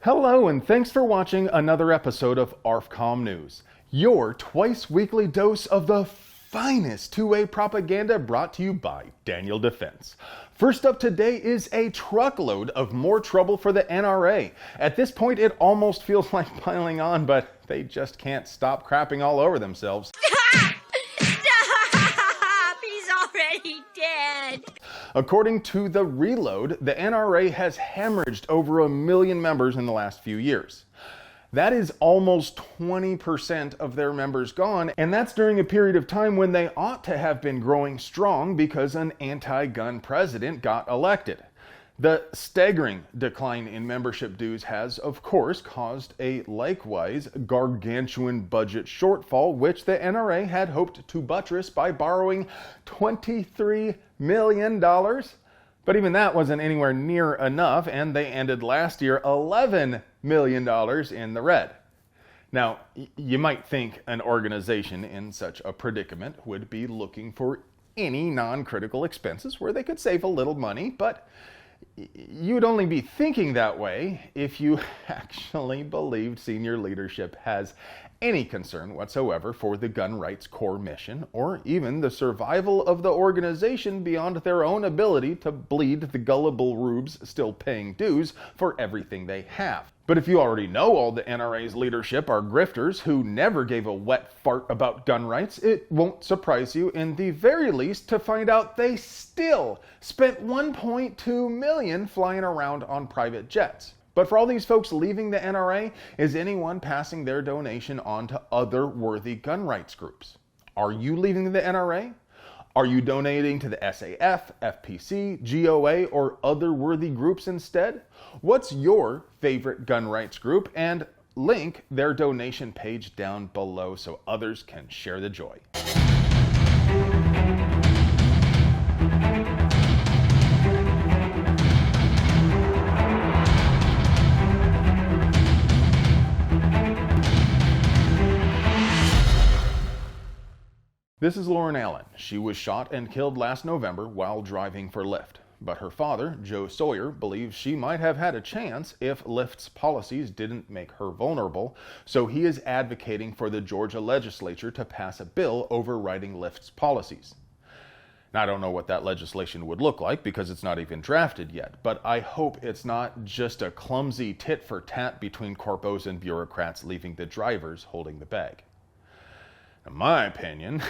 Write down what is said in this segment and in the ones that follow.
Hello, and thanks for watching another episode of ARFCOM News, your twice-weekly dose of the finest two-way propaganda brought to you by Daniel Defense. First up today is a truckload of more trouble for the NRA. At this point, it almost feels like piling on, but they just can't stop crapping all over themselves. Dead. According to The Reload, the NRA has hemorrhaged over 1 million members in the last few years. That is almost 20% of their members gone, and that's during a period of time when they ought to have been growing strong because an anti-gun president got elected. The staggering decline in membership dues has, of course, caused a likewise gargantuan budget shortfall, which the NRA had hoped to buttress by borrowing $23 million. But even that wasn't anywhere near enough, and they ended last year $11 million in the red. Now, you might think an organization in such a predicament would be looking for any non-critical expenses where they could save a little money, but you'd only be thinking that way if you actually believed senior leadership has any concern whatsoever for the gun rights core mission, or even the survival of the organization beyond their own ability to bleed the gullible rubes still paying dues for everything they have. But if you already know all the NRA's leadership are grifters who never gave a wet fart about gun rights, it won't surprise you in the very least to find out they still spent $1.2 million flying around on private jets. But for all these folks leaving the NRA, is anyone passing their donation on to other worthy gun rights groups? Are you leaving the NRA? Are you donating to the SAF, FPC, GOA, or other worthy groups instead? What's your favorite gun rights group? And link their donation page down below so others can share the joy. This is Lauren Allen. She was shot and killed last November while driving for Lyft. But her father, Joe Sawyer, believes she might have had a chance if Lyft's policies didn't make her vulnerable, so he is advocating for the Georgia legislature to pass a bill overriding Lyft's policies. Now, I don't know what that legislation would look like because it's not even drafted yet, but I hope it's not just a clumsy tit-for-tat between corpos and bureaucrats leaving the drivers holding the bag. In my opinion,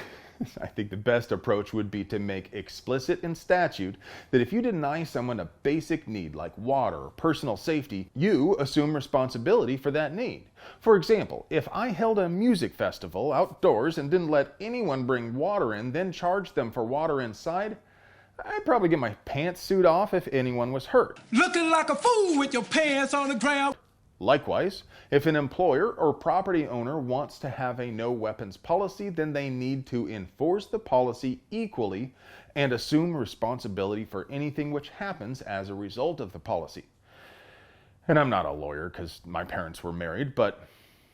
I think the best approach would be to make explicit in statute that if you deny someone a basic need like water or personal safety, you assume responsibility for that need. For example, if I held a music festival outdoors and didn't let anyone bring water in, then charged them for water inside, I'd probably get my pantsuit off if anyone was hurt. Looking like a fool with your pants on the ground. Likewise, if an employer or property owner wants to have a no weapons policy, then they need to enforce the policy equally and assume responsibility for anything which happens as a result of the policy. And I'm not a lawyer because my parents were married, but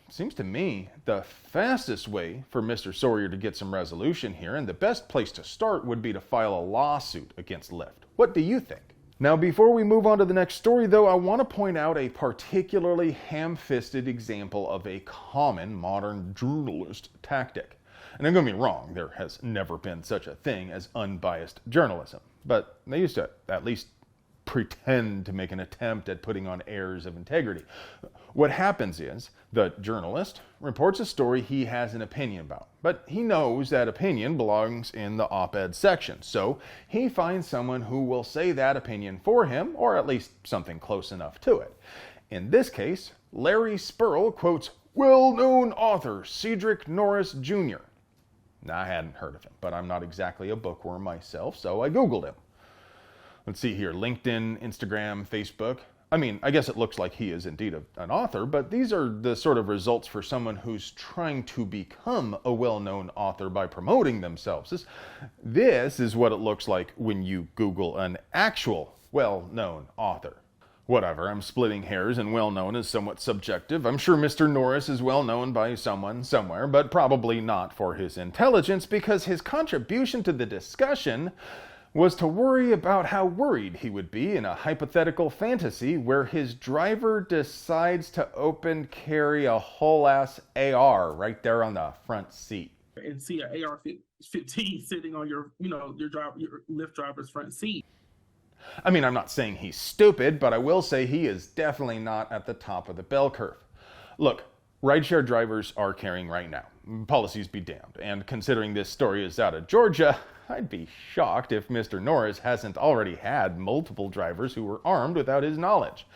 it seems to me the fastest way for Mr. Sawyer to get some resolution here, and the best place to start, would be to file a lawsuit against Lyft. What do you think? Now, before we move on to the next story, though, I want to point out a particularly ham-fisted example of a common modern journalist tactic. And don't get me wrong, there has never been such a thing as unbiased journalism, but they used to at least pretend to make an attempt at putting on airs of integrity. What happens is the journalist reports a story he has an opinion about, but he knows that opinion belongs in the op-ed section, so he finds someone who will say that opinion for him, or at least something close enough to it. In this case, Larry Spurl quotes well-known author Cedric Norris Jr. Now, I hadn't heard of him, but I'm not exactly a bookworm myself, so I Googled him. Let's see here, LinkedIn, Instagram, Facebook. I mean, I guess it looks like he is indeed an author, but these are the sort of results for someone who's trying to become a well-known author by promoting themselves. This is what it looks like when you Google an actual well-known author. Whatever, I'm splitting hairs, and well-known is somewhat subjective. I'm sure Mr. Norris is well-known by someone somewhere, but probably not for his intelligence, because his contribution to the discussion was to worry about how worried he would be in a hypothetical fantasy where his driver decides to open carry a whole ass AR right there on the front seat. And see an AR-15 sitting on your Lyft driver's front seat. I mean, I'm not saying he's stupid, but I will say he is definitely not at the top of the bell curve. Look, rideshare drivers are carrying right now. Policies be damned. And considering this story is out of Georgia, I'd be shocked if Mr. Norris hasn't already had multiple drivers who were armed without his knowledge.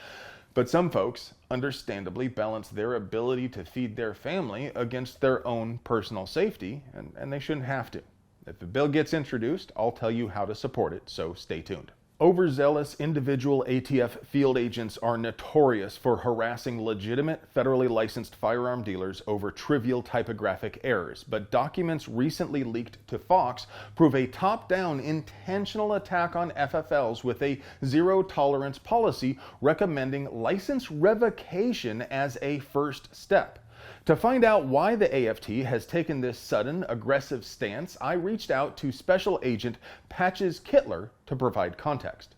But some folks understandably balance their ability to feed their family against their own personal safety, and they shouldn't have to. If the bill gets introduced, I'll tell you how to support it, so stay tuned. Overzealous individual ATF field agents are notorious for harassing legitimate federally licensed firearm dealers over trivial typographic errors, but documents recently leaked to Fox prove a top-down intentional attack on FFLs with a zero-tolerance policy recommending license revocation as a first step. To find out why the AFT has taken this sudden, aggressive stance, I reached out to Special Agent Patches Kittler to provide context.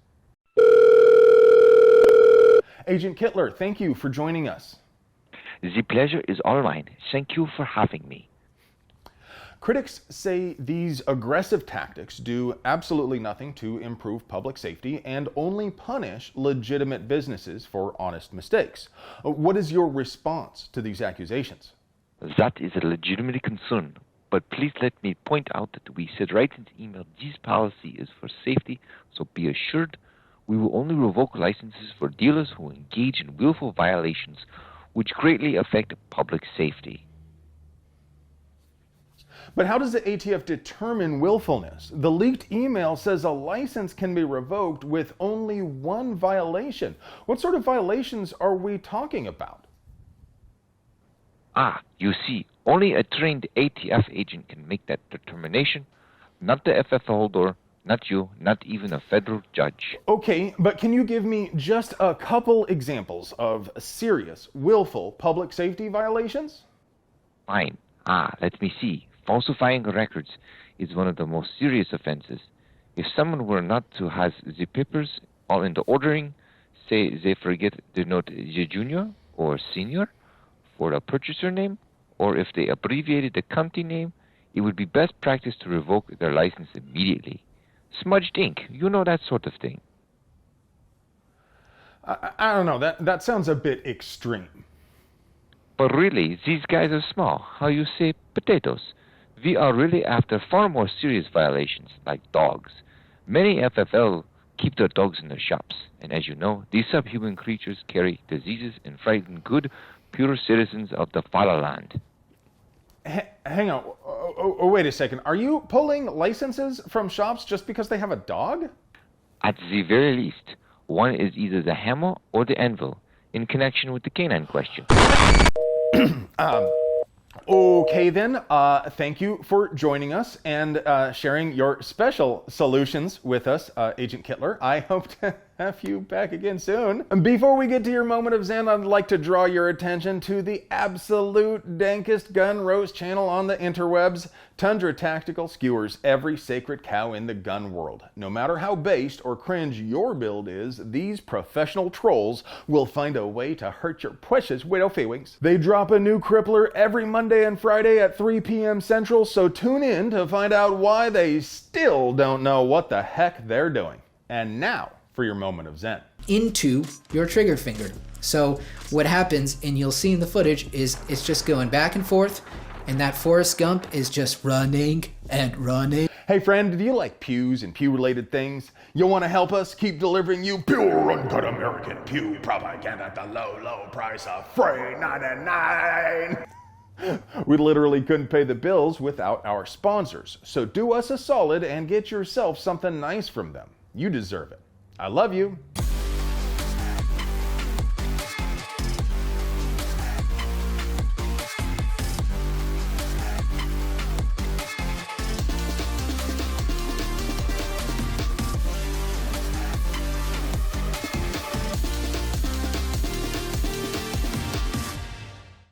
Agent Kittler, thank you for joining us. The pleasure is all mine. Thank you for having me. Critics say these aggressive tactics do absolutely nothing to improve public safety and only punish legitimate businesses for honest mistakes. What is your response to these accusations? That is a legitimate concern, but please let me point out that we said right in the email this policy is for safety, so be assured we will only revoke licenses for dealers who engage in willful violations which greatly affect public safety. But how does the ATF determine willfulness? The leaked email says a license can be revoked with only one violation. What sort of violations are we talking about? You see, only a trained ATF agent can make that determination, not the FFL holder, not you, not even a federal judge. Okay, but can you give me just a couple examples of serious, willful public safety violations? Fine. Let me see. Falsifying records is one of the most serious offenses. If someone were not to have the papers all in the ordering, say they forget to note the junior or senior for a purchaser name, or if they abbreviated the company name, it would be best practice to revoke their license immediately. Smudged ink, you know, that sort of thing. I don't know, that sounds a bit extreme. But really, these guys are small. How you say potatoes? We are really after far more serious violations, like dogs. Many FFL keep their dogs in their shops, and as you know, these subhuman creatures carry diseases and frighten good, pure citizens of the fatherland. Hang on, wait a second. Are you pulling licenses from shops just because they have a dog? At the very least, one is either the hammer or the anvil, in connection with the canine question. Okay then, thank you for joining us and sharing your special solutions with us, Agent Kittler. I hope to have you back again soon. Before we get to your moment of zen, I'd like to draw your attention to the absolute dankest gun roast channel on the interwebs. Tundra Tactical skewers every sacred cow in the gun world. No matter how based or cringe your build is, these professional trolls will find a way to hurt your precious widow feelings. They drop a new crippler every Monday and Friday at 3 p.m. Central, so tune in to find out why they still don't know what the heck they're doing. And now, for your moment of zen. Into your trigger finger. So what happens, and you'll see in the footage, is it's just going back and forth, and that Forrest Gump is just running and running. Hey friend, do you like pews and pew-related things? You want to help us keep delivering you pure, uncut American pew propaganda at the low, low price of free 99. We literally couldn't pay the bills without our sponsors. So do us a solid and get yourself something nice from them. You deserve it. I love you.